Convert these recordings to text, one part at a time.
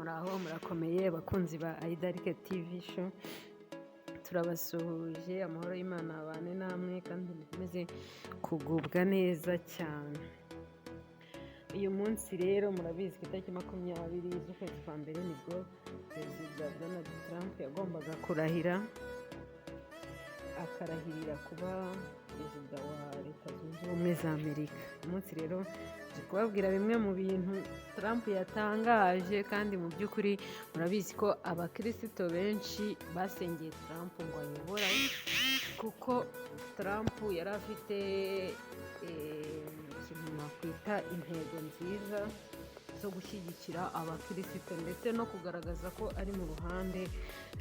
muraho murakomeye abakunzi ba Aidarike TV show, turabasuhuje. Amahoro y'Imana abane namwe kandi mukomeze kugubwa neza cyane. Uyu munsi rero murabizi ko itariki 20 z'ukwezi kwa mbere nibwo Perezida Donald Trump yagombaga kurahira, akarahirira kuba perezida wa Leta Zunze Ubumwe za Amerika. Uyu munsi rero nje kubabwira bimwe mu bintu Trump yatangaje, kandi mu by'ukuri murabizi ko abakirisito benshi basengeye Trump ngo ayobora, kuko Trump yari afite ikintu nakwita intego nziza zo gushyigikira abakirisito ndetse no kugaragaza ko ari mu ruhande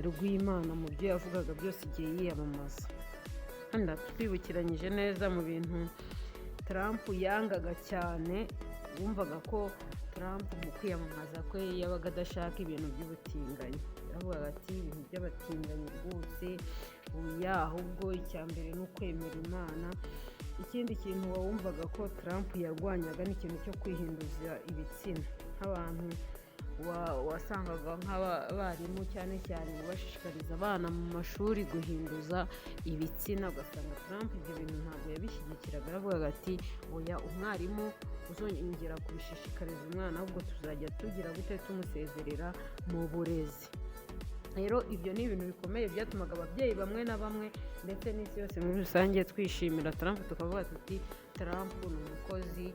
rw'Imana mu byo yavugaga byose igihe yiyamamaza. Kandi twibukiranyije neza mu bintu Trump yangaga cyane, wumvaga ko Trump mu kwiyamamaza kwe yabaga adashaka ibintu by'ubutinganyi. Yaravugaga ati ibintu by'abatinganyi rwose oya, ahubwo icya mbere ni ukwemera Imana. Ikindi kintu wumvaga ko Trump yarwanyaga ni ikintu cyo kwihinduza ibitsina, nk'abantu wasangaga nk'abarimu cyane cyane bashishikariza abana mu mashuri guhinduza ibitsina, ugasanga Trump ibyo bintu ntabwo yabishyigikiraga. Aravugaga ati oya, umwarimu uzongera kubishishikariza umwana, ahubwo tuzajya tugira gute tumusezerera mu burezi. Rero ibyo ni ibintu bikomeye byatumaga ababyeyi bamwe na bamwe ndetse n'isi yose muri rusange twishimira Trump, tukavuga tuti Trump ni umukozi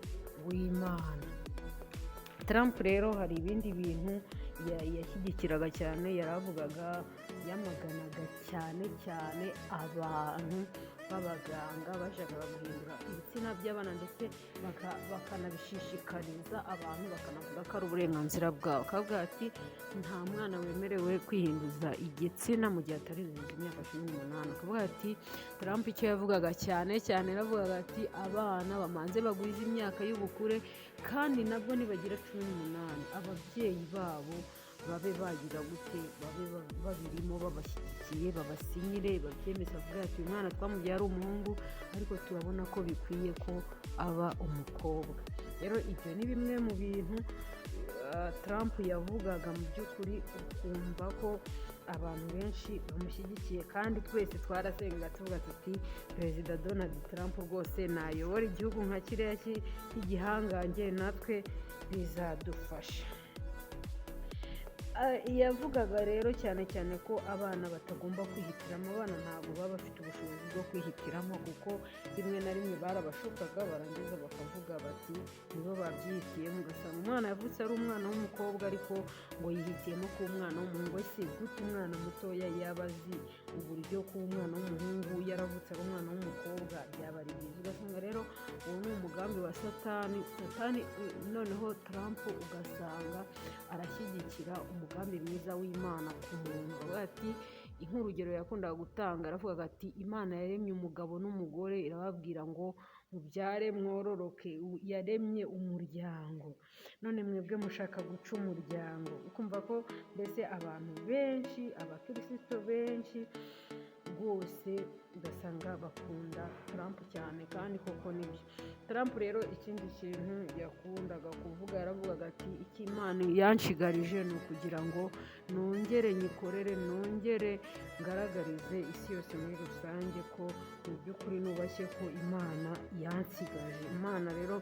w'Imana. Trump rero hari ibindi bintu yashyigikiraga cyane, yaravugaga yamaganaga cyane abantu b'abaganga bashakaga guhindura ibitsina by'abana, ndetse bakanabishishikariza abantu, bakanavuga ko ari uburenganzira bwabo. Akavuga ati nta mwana wemerewe kwihinduza igitsina mu gihe atarizuza imyaka 18. Akavuga ati Trump icyo yavugaga cyane yaravugaga ati abana bamanze bagwize imyaka y'ubukure, kandi nabwo nibagira 18 ababyeyi babo babe bagira gute, babe babirimo babashyigikiye, babasinyire, babyemeza. Avuga ati uyu mwana twamubyaye ari umuhungu, ariko turabona ko bikwiye ko aba umukobwa. Rero ibyo ni bimwe mu bintu Trump yavugaga, mu by'ukuri ukumva ko abantu benshi bamushyigikiye, kandi twese twarasenga tuvuga tuti Perezida Donald Trump rwose nayobora igihugu nka kiriya cy'igihangange, natwe bizadufasha. Yavugaga rero cyane ko abana batagomba kwihitiramo. Abana ntabwo baba bafite ubushobozi bwo kwihitiramo, kuko rimwe na rimwe barabashukaga, barangiza bakavuga bati nibo babyihitiyemo. Ugasanga umwana yavutse ari umwana w'umukobwa, ariko ngo yihitiyemo kuba umwana w'umuhungu. Ese gute umwana mutoya yaba azi uburyo kuba umwana w'umuhungu yaravutse ari umwana w'umukobwa byaba ari byiza? Ugasanga rero uwo ni umugambi wa satani. Noneho Trump ugasanga arashyigikira umugambi mwiza w'Imana ku muntu. Avuga ati nk'urugero yakundaga gutanga, aravuga ati Imana yaremye umugabo n'umugore, irababwira ngo mubyare mwororoke, yaremye umuryango, none mwebwe mushaka guca umuryango. Ukumva ko mbese abantu benshi, abakirisito benshi rwose ugasanga bakunda Trump cyane, kandi koko nibyo. Trump rero ikindi kintu yakundaga kuvuga, yaravugaga ati icyo Imana yanshigarije ni ukugira ngo nongere nyikorere, nongere ngaragarize isi yose muri rusange ko mu by'ukuri nubashye ko Imana yansigaje. Imana rero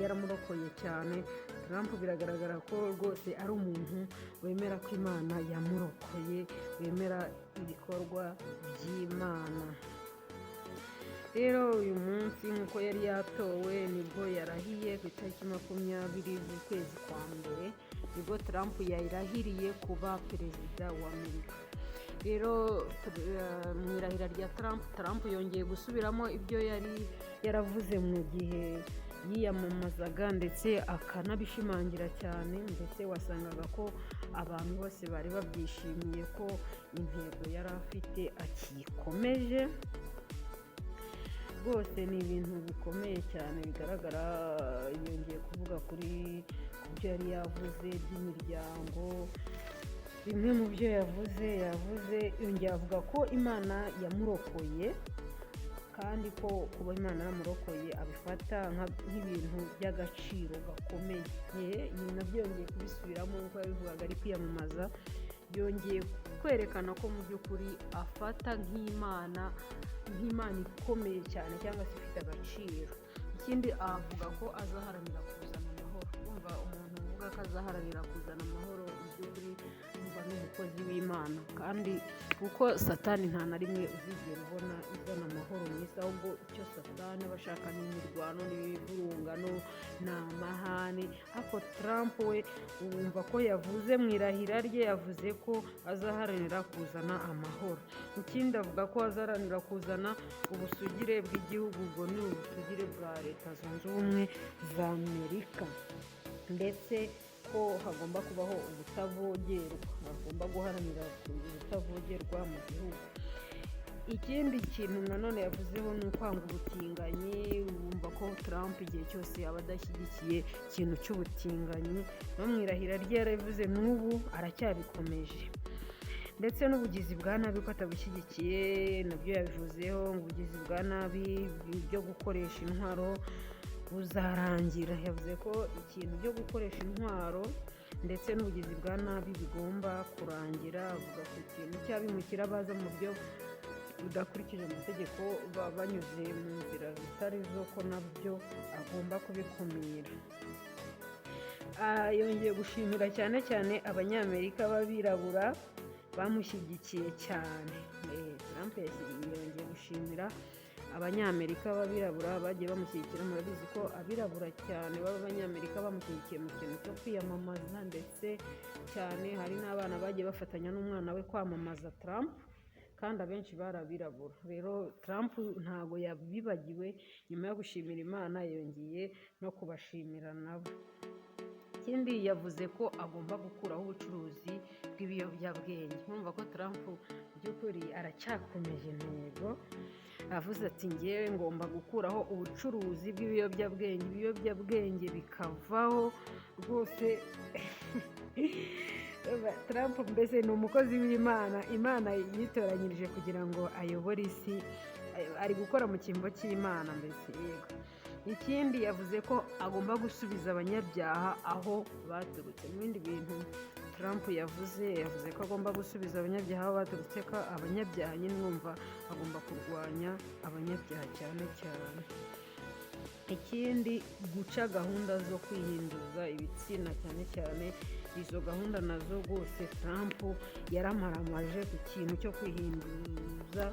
yaramurokoye cyane. Trump biragaragara ko rwose ari umuntu wemera ko Imana yamurokoye, wemera ibikorwa by'Imana. Rero uyu munsi nk'uko yari yatowe, nibwo yarahiye ku itariki 20 z'ukwezi kwa mbere, nibwo Trump yarahiriye kuba perezida wa Amerika. Rero mu irahira rya Trump yongeye gusubiramo ibyo yari yaravuze mu gihe yiyamamazaga, ndetse akanabishimangira cyane, ndetse wasangaga ko abantu bose bari babyishimiye ko intego yari afite akikomeje. Rwose ni ibintu bikomeye cyane bigaragara. Yongeye kuvuga kuri byo yari yavuze by'imiryango, bimwe mu byo yavuze yongeye avuga ko Imana yamurokoye, kandi ko kuba Imana yaramurokoye abifata nk'ibintu by'agaciro gakomeye. Ibi nabyo yongeye kubisubiramo nk'uko yabivugaga ari kwiyamamaza, yongeye kwerekana ko mu by'ukuri afata nk'Imana ikomeye cyane cyangwa se ifite agaciro. Ikindi avuga ko azaharanira kuzana amahoro. Kumva umuntu uvuga ko azaharanira kuzana amahoro, mu by'ukuri umva ni umukozi w'Imana, kandi kuko Satani nta na rimwe uzigera ubona izana amahoro mu isi, ahubwo icyo Satani aba ashaka ni imirwano n'ibivurungano n'amahane. ariko Trump we wumva ko yavuze mu irahira rye, yavuze ko azaharanira kuzana amahoro. Ikindi avuga ko azaharanira kuzana ubusugire bw'igihugu, ubwo ni ubusugire bwa Leta Zunze Ubumwe za Amerika, ndetse ko hagomba kubaho ubutavogerwa, bagomba guharanira ubutavogerwa mu gihugu. Ikindi kintu nanone yavuzeho ni ukwanga ubutinganyi. Wumva ko Trump igihe cyose aba adashyigikiye ikintu cy'ubutinganyi, no mu irahira rye yarabivuze, n'ubu aracyabikomeje. Ndetse n'ubugizi bwa nabi ko atabushyigikiye nabyo yabivuzeho, ngo ubugizi bwa nabi byo gukoresha intwaro buzarangira. Yavuze ko ikintu byo gukoresha intwaro ndetse n'ubugizi bwa nabi bigomba kurangira. Avuga ku kintu cy'abimukira baza mu buryo budakurikije amategeko, banyuze mu nzira zitari zo, ko nabyo agomba kubikumira. Yongeye gushimira cyane cyane abanyamerika b'abirabura bamushyigikiye cyane. Trump yongeye gushimira abanyamerika b'abirabura bagiye bamushyigikira. Murabizi ko abirabura cyane b'abanyamerika bamushyigikiye mu kintu cyo kwiyamamaza, ndetse cyane hari n'abana bagiye bafatanya n'umwana we kwamamaza Trump, kandi abenshi bari abirabura. Rero Trump ntago yabibagiwe, nyuma yo gushimira Imana yongeye no kubashimira nabo. Ikindi yavuze ko agomba gukuraho ubucuruzi bw'ibiyobyabwenge. Mwumva ko Trump by'ukuri aracyakomeje intego, avuze ati ngewe ngomba gukuraho ubucuruzi bw'ibiyobyabwenge, ibiyobyabwenge bikavaho rwose. Trump mbese ni umukozi w'Imana, Imana yitoranyirije kugira ngo ayobore isi, ari gukora mu cyimbo cy'Imana mbese. Yego. Ikindi yavuze ko agomba gusubiza abanyabyaha aho baturutse. Mu bindi bintu Trump yavuze ko agomba gusubiza abanyabyaha aho baturutse, ko abanyabyaha nyine mwumva agomba kurwanya abanyabyaha cyane cyane. Ikindi guca gahunda zo kwihinduza ibitsina cyane cyane, izo gahunda nazo rwose Trump yaramaramaje ku kintu cyo kwihinduza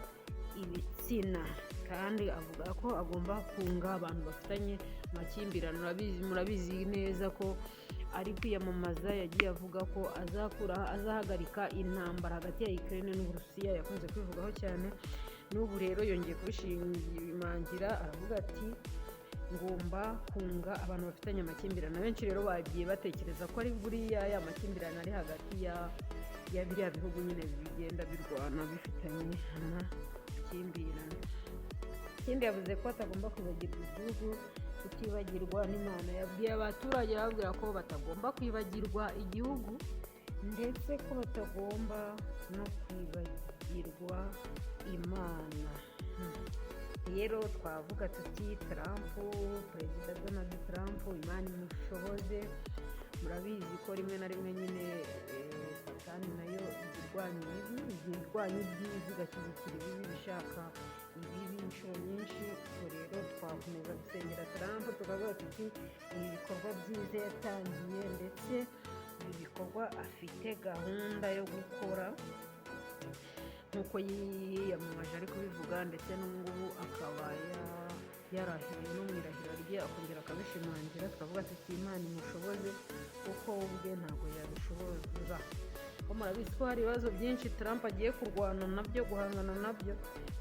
ibitsina, kandi avuga ko agomba kunga abantu bafitanye amakimbirane. Murabizi neza ko ari kwiyamamaza, yagiye avuga ko azahagarika intambara hagati ya Ukraine n'Uburusiya, yakunze kwivugaho cyane. N'ubu rero yongeye kubishimangira, aravuga ati ngomba kunga abantu bafitanye amakimbirane. Benshi rero bagiye batekereza ko ari buriya ya makimbirane ari hagati ya biriya bihugu nyine bigenda birwana bifitanye amakimbirane. Ikindi yavuze ko atagomba kwibagirwa igihugu, kutibagirwa n'Imana. Yabwiye abaturage, arababwira ko batagomba kwibagirwa igihugu, ndetse ko batagomba no kwibagirwa Imana. Rero twavuga tuti Trump, Perezida Donald Trump, Imana imushoboze. Murabizi ko rimwe na rimwe nyine Satani nayo izirwanya ibyiza, igashyigikira ibibi, bishaka ibibi inshuro nyinshi. Ubwo rero twakomeza gusengera Trump, tukavuga tuti ibi bikorwa byiza yatangiye, ndetse ibi bikorwa afite gahunda yo gukora nk'uko yiyamamaje ari kubivuga, ndetse n'ubu akaba yarahiye no mu irahira rye akongera akabishimangira. Twavuga tuti Imana imushoboze, kuko we ubwe ntabwo yabishobora. Ko murabizi ko hari ibibazo byinshi Trump agiye kurwana nabyo, guhangana nabyo,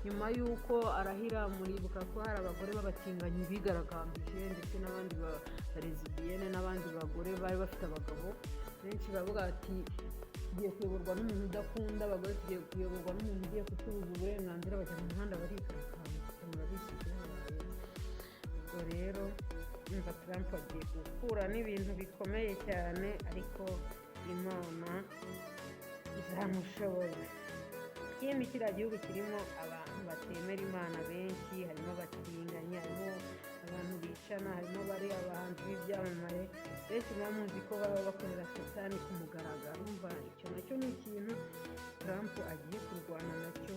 nyuma y'uko arahira. Muribuka ko hari abagore b'abatinganyi bigaragambije, ndetse n'abandi ba lesbiyene n'abandi bagore bari bafite abagabo benshi. bavuga ati tugiye kuyoborwa n'umuntu udakunda abagore, tugiye kuyoborwa n'umuntu ugiye kutubuza uburenganzira, bajya mu muhanda barigaragambya. Murabizi ko habaye ubwo rero. Umva Trump agiye gukura n'ibintu bikomeye cyane, ariko Imana izamushoboza. ikindi kiriya gihugu kirimo abantu batemera imana benshi, harimo abatinganyi, harimo abantu bicana, harimo bari abahanzi b'ibyamamare benshi muba muzi ko baba bakorera satani ku mugaragaro. Urumva icyo nacyo ni ikintu Trump agiye kurwana nacyo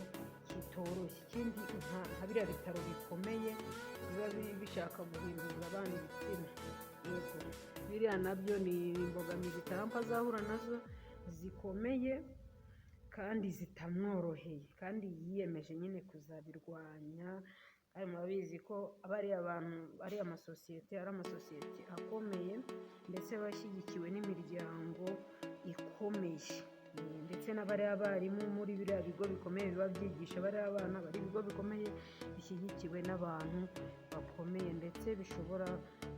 kitoroshye. Ikindi nka biriya bitaro bikomeye biba bishaka guhindura abana ibitsina, yego biriya nabyo ni imbogamizi Trump azahura nazo zikomeye kandi zitamworoheye, kandi yiyemeje nyine kuzabirwanya. Kandi murabizi ko bariya bantu ari amasosiyete akomeye ndetse bashyigikiwe n'imiryango ikomeye, ndetse n'abariya barimu muri biriya bigo bikomeye biba byigisha bariya abana, bari ibigo bikomeye bishyigikiwe n'abantu bakomeye, ndetse bishobora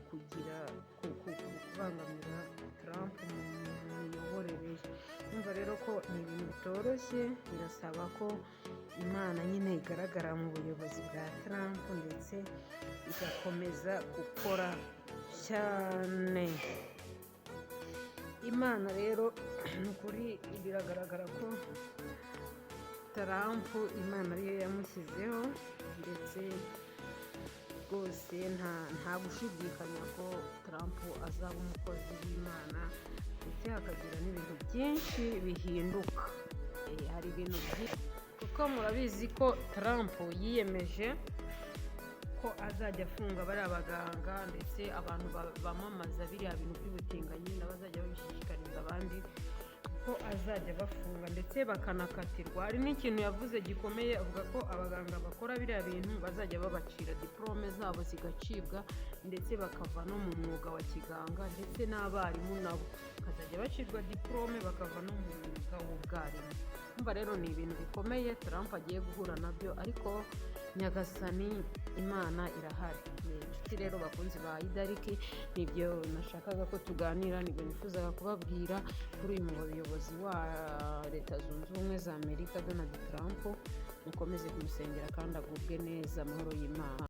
kugira kubangamira Trump mu miyoborere ye. Urumva rero ko ni ibintu bitoroshye, birasaba ko Imana nyine igaragara mu buyobozi bwa Trump ndetse igakomeza gukora cyane. Imana rero ni ukuri biragaragara ko Trump Imana ariyo yamushyizeho, ndetse rwose nta gushidikanya ko Trump azaba umukozi w'Imana, ndetse hakagira n'ibintu byinshi bihinduka. Hari ibintu byinshi kuko murabizi ko Trump yiyemeje ko azajya afunga bariya baganga ndetse abantu bamamaza biriya bintu by'ubutinganyi n'abazajya babishishikariza abandi ko azajya bafunga ndetse bakanakatirwa. Hari n'ikintu yavuze gikomeye, avuga ko abaganga bakora biriya bintu bazajya babacira diplome zabo zigacibwa ndetse bakava no mu mwuga wa kiganga, ndetse n'abarimu nabo bakazajya bacirwa diplome bakava no mu mwuga w'ubwarimu. Umva rero ni ibintu bikomeye Trump agiye guhura nabyo, ariko nyagasani Imana irahari. Inshuti rero bakunzi ba Idariki, nibyo nashakaga ko tuganira, nibyo nifuzaga kubabwira kuri uyu muyobozi wa Leta Zunze Ubumwe za Amerika Donald Trump. Mukomeze kumusengera kandi agubwe neza, amahoro y'Imana.